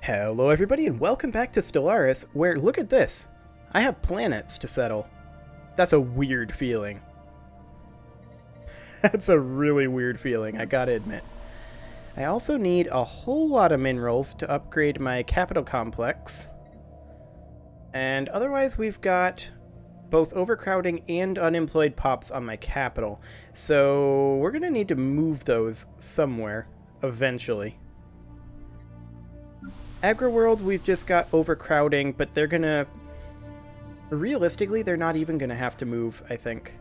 Hello everybody and welcome back to Stellaris, where, look at this, I have planets to settle. That's a weird feeling. That's a really weird feeling, I gotta admit. I also need a whole lot of minerals to upgrade my capital complex. And otherwise we've got both overcrowding and unemployed pops on my capital. So we're gonna need to move those somewhere, eventually. Agri-World, we've just got overcrowding, but they're gonna... Realistically, they're not even gonna have to move, I think.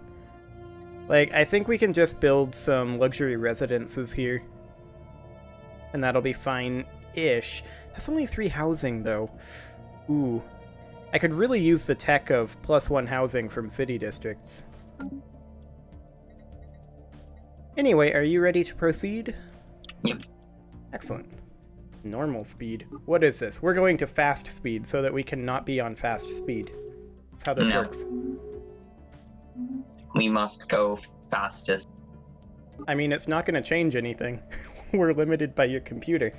Like, I think we can just build some luxury residences here. And that'll be fine-ish. That's only 3 housing, though. Ooh. I could really use the tech of +1 housing from city districts. Anyway, are you ready to proceed? Yep. Excellent. Normal speed. What is this? We're going to fast speed so that we cannot be on fast speed. That's how this works. We must go fastest. I mean, it's not going to change anything. We're limited by your computer.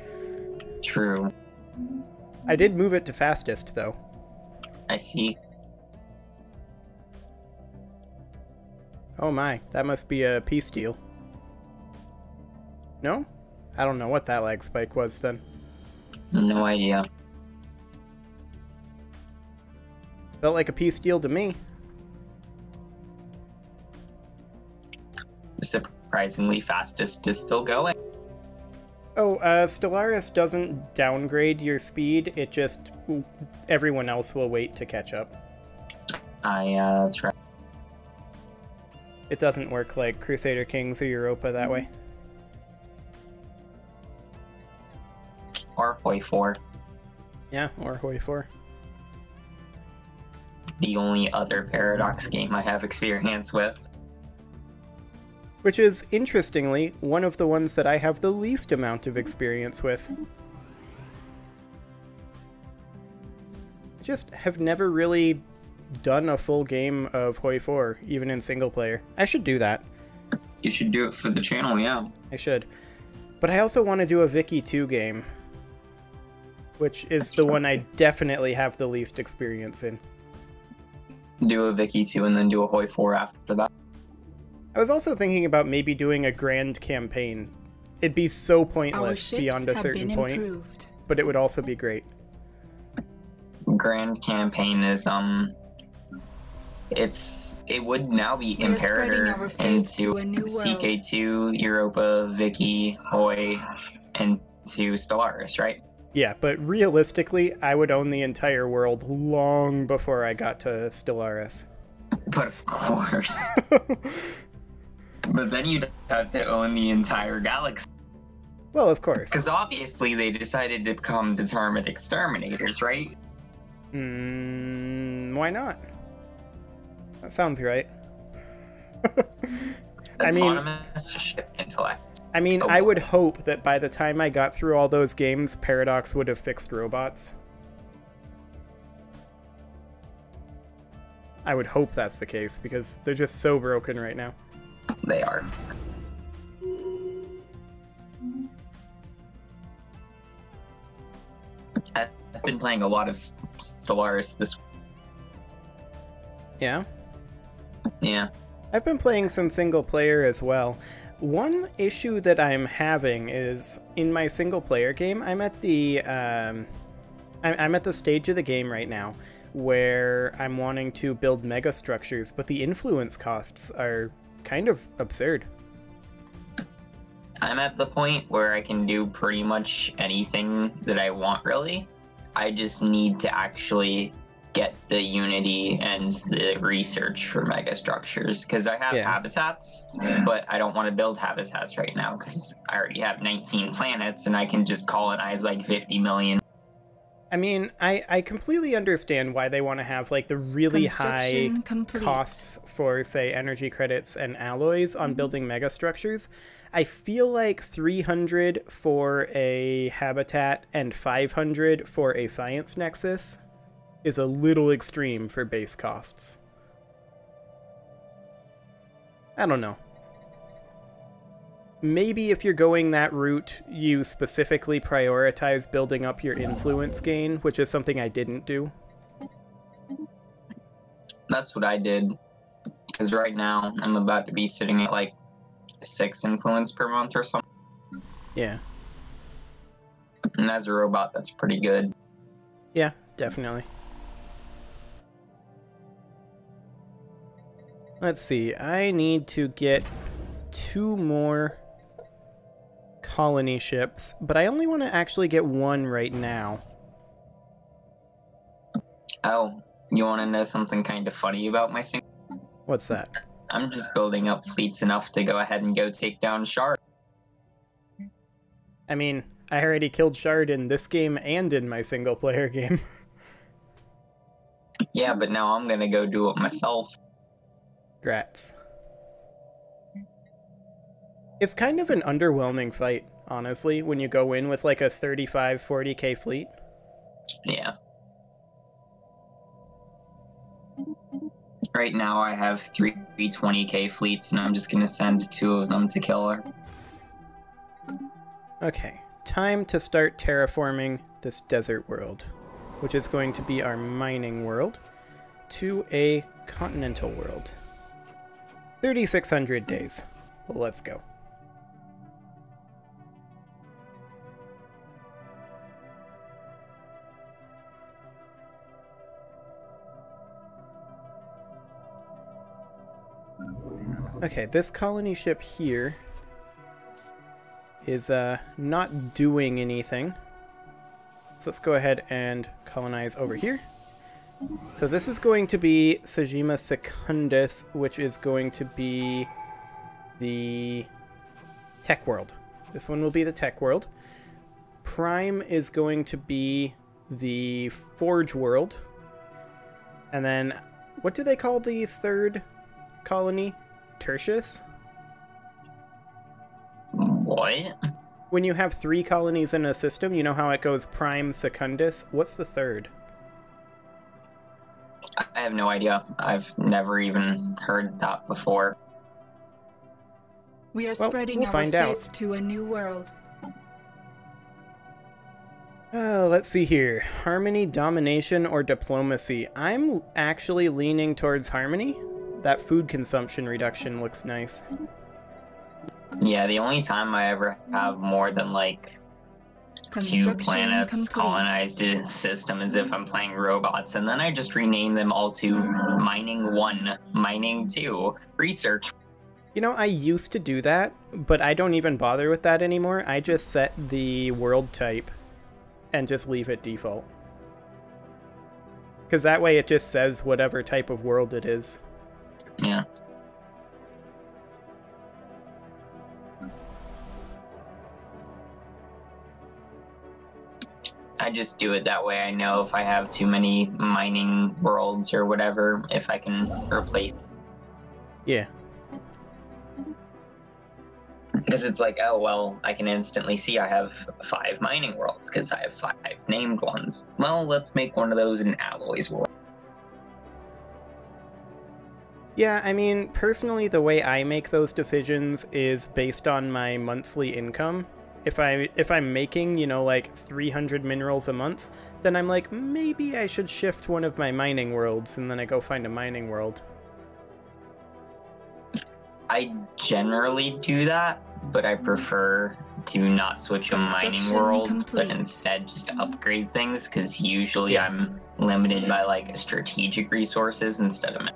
True. I did move it to fastest, though. I see. Oh my, that must be a peace deal. No? I don't know what that lag spike was then. No idea. Felt like a peace deal to me. Surprisingly, fastest is still going. Oh, Stellaris doesn't downgrade your speed, it just... everyone else will wait to catch up. That's right. It doesn't work like Crusader Kings or Europa that way. Or Hoi 4. Yeah, or Hoi 4. The only other Paradox game I have experience with. Which is, interestingly, one of the ones that I have the least amount of experience with. Just have never really done a full game of Hoi 4, even in single player. I should do that. You should do it for the channel, yeah. I should. But I also want to do a Vicky 2 game, which is the one I definitely have the least experience in. Do a Vicky 2 and then do a Hoi 4 after that. I was also thinking about maybe doing a grand campaign. It'd be so pointless beyond a certain point, but it would also be great. Grand campaign is, it would now be Imperator into CK2, Europa, Vicky, Hoi, and to Stellaris, right? Yeah, but realistically, I would own the entire world long before I got to Stellaris. But of course. But then you'd have to own the entire galaxy. Well, of course. Because obviously they decided to become determined exterminators, right? Why not? That sounds right. Autonomous ship intellect. I mean, I would hope that by the time I got through all those games, Paradox would have fixed robots. I would hope that's the case, because they're just so broken right now. They are. I've been playing a lot of Stellaris this week. Yeah? Yeah. I've been playing some single player as well. One issue that I'm having is, in my single player game, I'm at the stage of the game right now where I'm wanting to build mega structures, but the influence costs are kind of absurd. I'm at the point where I can do pretty much anything that I want, really. I just need to actually get the Unity and the research for mega structures, because I have habitats, but I don't want to build habitats right now because I already have 19 planets and I can just colonize like 50 million. I mean, I completely understand why they want to have like the really high costs for, say, energy credits and alloys on building megastructures. I feel like 300 for a habitat and 500 for a science nexus is a little extreme for base costs. I don't know. maybe if you're going that route, you specifically prioritize building up your influence gain, which is something I didn't do. That's what I did. Because right now, I'm about to be sitting at like 6 influence per month or something. Yeah. And as a robot, that's pretty good. Yeah, definitely. Let's see, I need to get 2 more colony ships, but I only want to actually get 1 right now. Oh, you want to know something kind of funny about my single? What's that? I'm just building up fleets enough to go ahead and go take down Shard. I mean, I already killed Shard in this game and in my single-player game. Yeah, but now I'm gonna go do it myself. Grats. It's kind of an underwhelming fight, honestly, when you go in with like a 35-40k fleet. Yeah. Right now I have 3 20k fleets, and I'm just gonna send 2 of them to kill her. Okay, time to start terraforming this desert world, which is going to be our mining world, to a continental world. 3,600 days. Let's go. Okay, this colony ship here is not doing anything. So let's go ahead and colonize over here. So this is going to be Sagima Secundus, which is going to be the tech world. This one will be the tech world. Prime is going to be the forge world. And then, what do they call the 3rd colony? Tertius? What? When you have 3 colonies in a system, you know how it goes Prime, Secundus? What's the 3rd? I have no idea. I've never even heard that before. We are spreading our faith to a new world. Let's see here. Harmony, domination, or diplomacy? I'm actually leaning towards harmony. That food consumption reduction looks nice. Yeah, the only time I ever have more than like 2 planets colonized in a system is if I'm playing robots, and then I just rename them all to Mining 1, Mining 2, Research. You know, I used to do that, but I don't even bother with that anymore. I just set the world type and just leave it default. Because that way it just says whatever type of world it is. Yeah. I just do it that way. I know if I have too many mining worlds or whatever, if I can replace. Yeah. Because it's like, oh, well, I can instantly see I have 5 mining worlds because I have 5 named ones. Well, let's make one of those an alloys world. Yeah, I mean, personally, the way I make those decisions is based on my monthly income. If I'm making, you know, like 300 minerals a month, then I'm like, maybe I should shift one of my mining worlds, and then I go find a mining world. I generally do that, but I prefer to not switch a mining world, but instead just upgrade things, because usually I'm limited by like strategic resources instead of.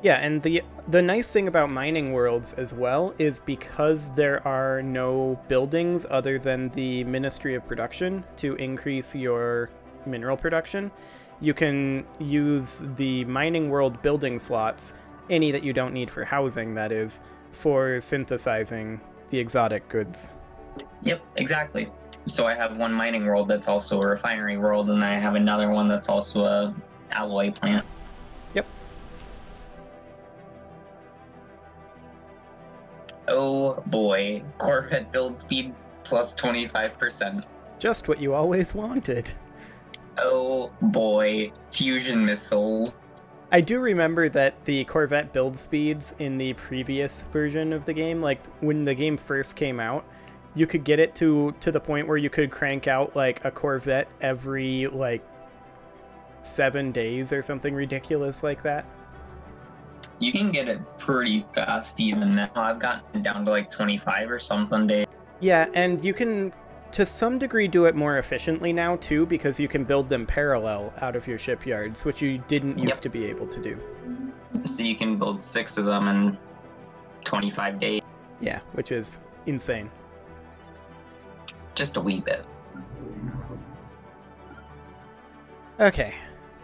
Yeah, and the nice thing about mining worlds as well is because there are no buildings other than the Ministry of Production to increase your mineral production, you can use the mining world building slots, any that you don't need for housing, that is, for synthesizing the exotic goods. Yep, exactly. So I have one mining world that's also a refinery world, and then I have another one that's also a alloy plant. Yep. Oh boy, Corvette build speed plus 25%. Just what you always wanted. Oh boy, fusion missiles. I do remember that the Corvette build speeds in the previous version of the game, like when the game first came out, you could get it to the point where you could crank out like a Corvette every like 7 days or something ridiculous like that. You can get it pretty fast even now. I've gotten down to like 25 or something days. Yeah, and you can to some degree do it more efficiently now too, because you can build them parallel out of your shipyards, which you didn't used to be able to do. So you can build 6 of them in 25 days. Yeah, which is insane. Just a wee bit. Okay,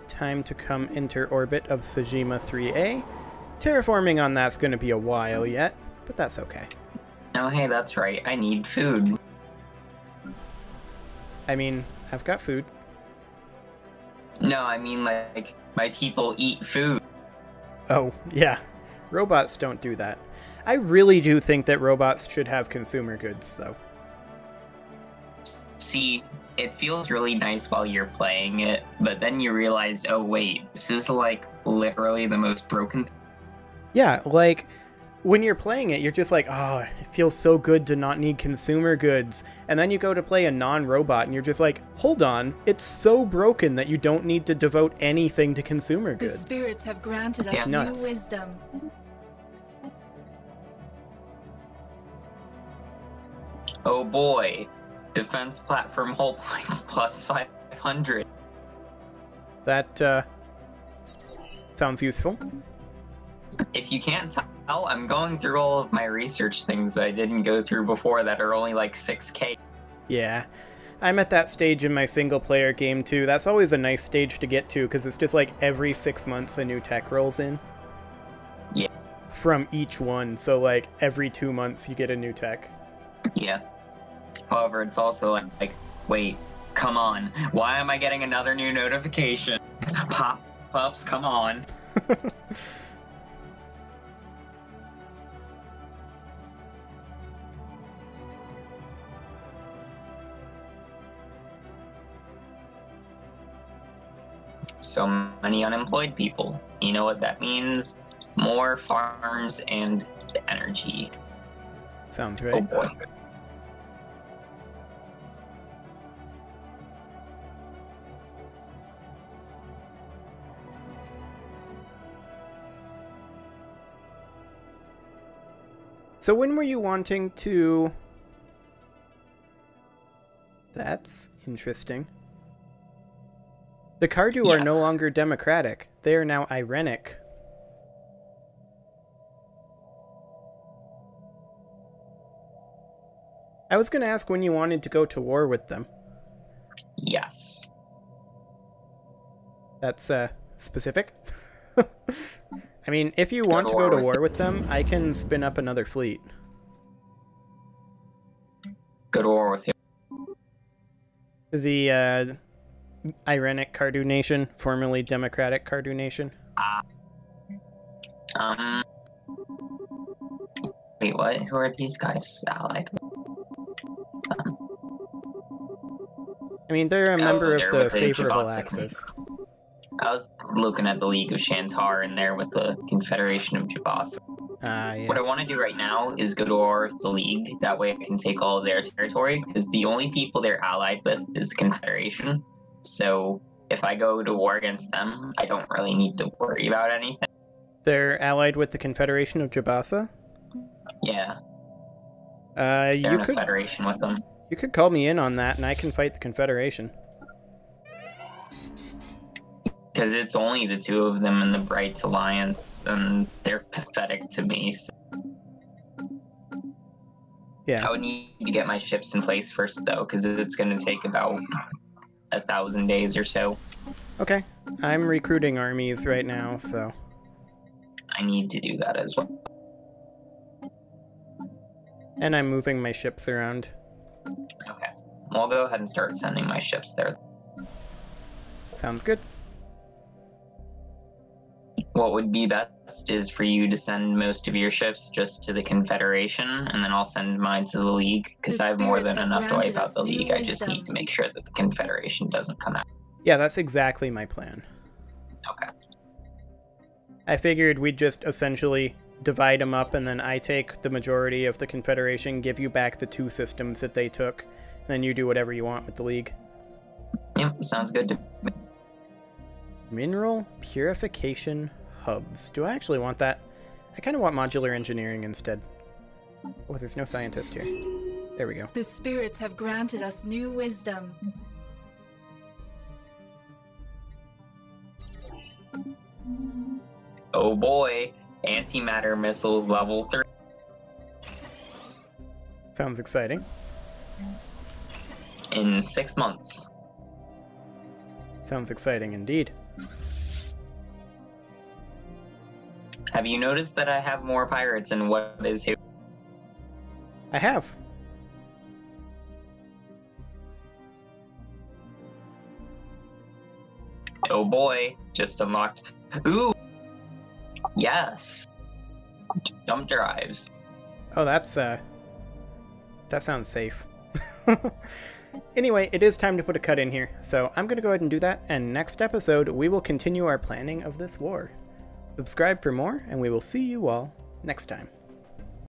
time to come enter orbit of Sajima 3A. Terraforming on that's going to be a while yet, but that's okay. Oh, hey, that's right. I need food. I mean, I've got food. No, I mean, like, my people eat food. Oh, yeah. Robots don't do that. I really do think that robots should have consumer goods, though. See, it feels really nice while you're playing it, but then you realize, oh wait, this is like literally the most broken thing. Yeah, like, when you're playing it, you're just like, oh, it feels so good to not need consumer goods. And then you go to play a non-robot and you're just like, hold on, it's so broken that you don't need to devote anything to consumer goods. The spirits have granted us new wisdom. Oh boy. Defense platform hull points plus 500. That, sounds useful. If you can't tell, I'm going through all of my research things that I didn't go through before that are only like 6K. Yeah. I'm at that stage in my single-player game, too. That's always a nice stage to get to, because it's just like every 6 months a new tech rolls in. Yeah. From each one, so like every 2 months you get a new tech. Yeah. However, it's also like, wait, come on. Why am I getting another new notification? Pop-ups, come on. So many unemployed people. You know what that means? More farms and energy. Sounds right. Oh boy. So when were you wanting to... That's interesting. The Cardu are no longer democratic. They are now Irenic. I was going to ask when you wanted to go to war with them. Yes. That's, specific? I mean, if you want to go to war with them, I can spin up another fleet. Go to war with who? The, Irenic Cardu Nation, formerly Democratic Cardu Nation. Wait, what? Who are these guys allied with? I mean, they're a member of the favorable axis. I was looking at the League of Shantar, and they're with the Confederation of Jabasa. Yeah. What I want to do right now is go to war with the League. That way I can take all of their territory, because the only people they're allied with is the Confederation. So if I go to war against them, I don't really need to worry about anything. They're allied with the Confederation of Jabasa? Yeah. They're in a federation with them. You could call me in on that, and I can fight the Confederation. Because it's only the 2 of them in the Bright Alliance, and they're pathetic to me. So. Yeah. I would need to get my ships in place first, though, because it's going to take about 1,000 days or so. Okay. I'm recruiting armies right now, so... I need to do that as well. And I'm moving my ships around. Okay. Well, I'll go ahead and start sending my ships there. Sounds good. What would be best is for you to send most of your ships just to the Confederation, and then I'll send mine to the League, because I have more than enough to wipe out the League. I just need to make sure that the Confederation doesn't come out. Yeah, that's exactly my plan. Okay. I figured we'd just essentially divide them up, and then I take the majority of the Confederation, give you back the 2 systems that they took, and then you do whatever you want with the League. Yep, sounds good to me. Mineral purification hubs. Do I actually want that? I kind of want modular engineering instead. Oh, there's no scientist here. There we go. The spirits have granted us new wisdom. Oh boy, antimatter missiles level 3. Sounds exciting. In 6 months. Sounds exciting indeed. Have you noticed that I have more pirates and what is who? I have. Oh boy, just unlocked. Ooh! Yes! Jump drives. Oh, that sounds safe. Anyway, it is time to put a cut in here, so I'm going to go ahead and do that, and next episode we will continue our planning of this war. Subscribe for more, and we will see you all next time.